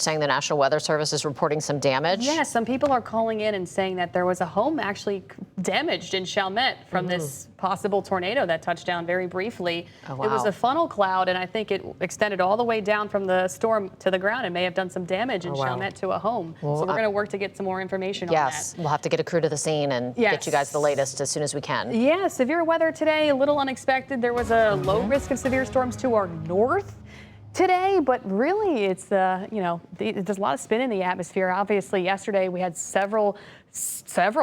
saying the National Weather Service is reporting some damage. Yeah, some people are calling in and saying that there was a home actually damaged in Chalmette from this possible tornado that touched down very briefly. Oh, wow. It was a funnel cloud, and I think it extended all the way down from the storm to the ground and may have done some damage in Chalmette to a home. Well, so we're going to work to get some more information on that. Yes, we'll have to get a crew to the scene and get you guys the latest as soon as we can. Yeah, severe weather today, a little unexpected. There was a low risk of severe storms to our north today, but really it's there's a lot of spin in the atmosphere. Obviously yesterday we had several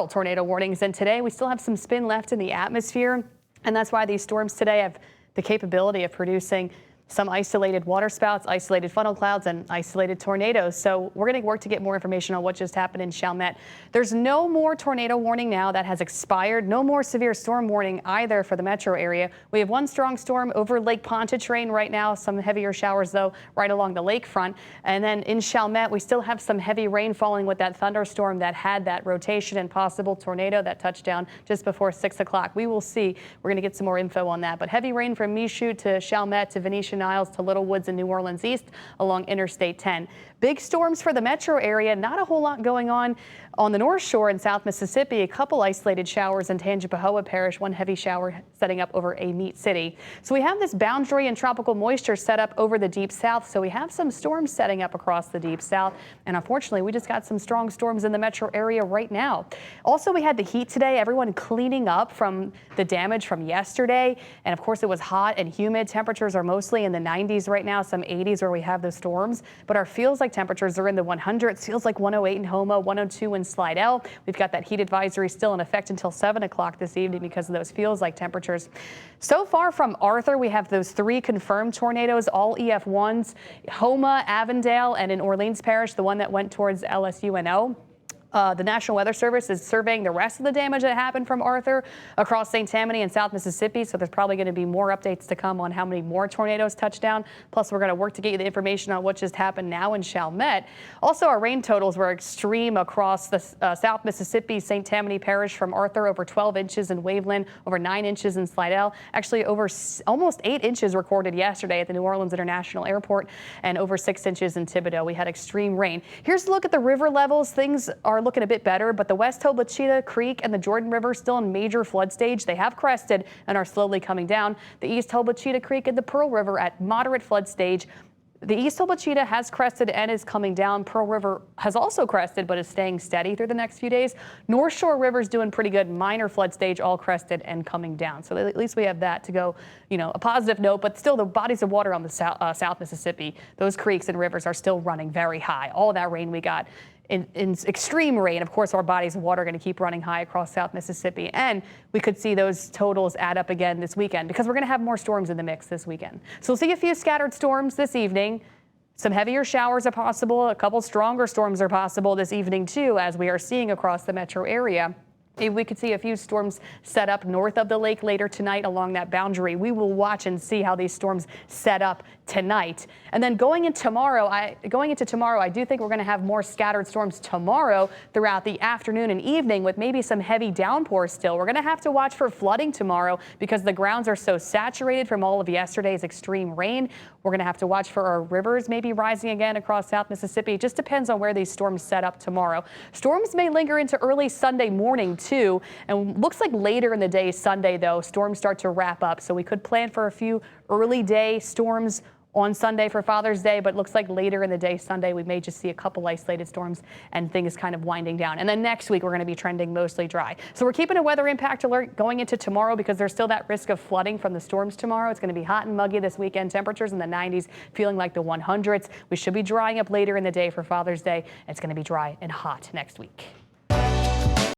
tornado warnings, and today we still have some spin left in the atmosphere, and that's why these storms today have the capability of producing some isolated waterspouts, isolated funnel clouds, and isolated tornadoes. So we're going to work to get more information on what just happened in Chalmette. There's no more tornado warning now. That has expired. No more severe storm warning either for the metro area. We have one strong storm over Lake Pontchartrain right now. Some heavier showers, though, right along the lakefront. And then in Chalmette, we still have some heavy rain falling with that thunderstorm that had that rotation and possible tornado that touched down just before 6 o'clock. We will see. We're going to get some more info on that. But heavy rain from Michoud to Chalmette to Venetian Niles to Little Woods and New Orleans East along Interstate 10. Big storms for the metro area. Not a whole lot going on the North Shore in South Mississippi. A couple isolated showers in Tangipahoa Parish. One heavy shower setting up over Amite City. So we have this boundary and tropical moisture set up over the Deep South. So we have some storms setting up across the Deep South. And unfortunately, we just got some strong storms in the metro area right now. Also, we had the heat today. Everyone cleaning up from the damage from yesterday. And of course, it was hot and humid. Temperatures are mostly in the 90s right now, some 80s where we have the storms. But our feels like temperatures are in the 100s. Feels like 108 in Houma, 102 in Slidell. We've got that heat advisory still in effect until 7 o'clock this evening because of those feels like temperatures. So far from Arthur, we have those 3 confirmed tornadoes, all EF1s, Houma, Avondale, and in Orleans Parish, the one that went towards LSUNO. The National Weather Service is surveying the rest of the damage that happened from Arthur across St. Tammany and South Mississippi. So there's probably going to be more updates to come on how many more tornadoes touch down. Plus, we're going to work to get you the information on what just happened now in Chalmette. Also, our rain totals were extreme across the South Mississippi, St. Tammany Parish from Arthur, over 12 inches in Waveland, over 9 inches in Slidell. Actually, over almost 8 inches recorded yesterday at the New Orleans International Airport, and over 6 inches in Thibodaux. We had extreme rain. Here's a look at the river levels. Things are looking a bit better, but the West Hobachita Creek and the Jordan River still in major flood stage. They have crested and are slowly coming down. The East Hobachita Creek and the Pearl River at moderate flood stage. The East Hobachita has crested and is coming down. Pearl River has also crested but is staying steady through the next few days. North Shore River is doing pretty good. Minor flood stage, all crested and coming down. So at least we have that to go, a positive note, but still the bodies of water on the South Mississippi, those creeks and rivers are still running very high. All of that rain we got in extreme rain. Of course, our bodies of water are going to keep running high across South Mississippi, and we could see those totals add up again this weekend because we're going to have more storms in the mix this weekend. So we'll see a few scattered storms this evening. Some heavier showers are possible. A couple stronger storms are possible this evening too, as we are seeing across the metro area. We could see a few storms set up north of the lake later tonight along that boundary. We will watch and see how these storms set up tonight. And then going into tomorrow, I do think we're going to have more scattered storms tomorrow throughout the afternoon and evening with maybe some heavy downpours still. We're going to have to watch for flooding tomorrow because the grounds are so saturated from all of yesterday's extreme rain. We're going to have to watch for our rivers maybe rising again across South Mississippi. It just depends on where these storms set up tomorrow. Storms may linger into early Sunday morning too, and looks like later in the day Sunday, though, storms start to wrap up. So we could plan for a few early day storms on Sunday for Father's Day, but it looks like later in the day Sunday we may just see a couple isolated storms and things kind of winding down. And then next week we're going to be trending mostly dry. So we're keeping a weather impact alert going into tomorrow because there's still that risk of flooding from the storms tomorrow. It's going to be hot and muggy this weekend. Temperatures in the 90s, feeling like the 100s. We should be drying up later in the day for Father's Day. It's going to be dry and hot next week.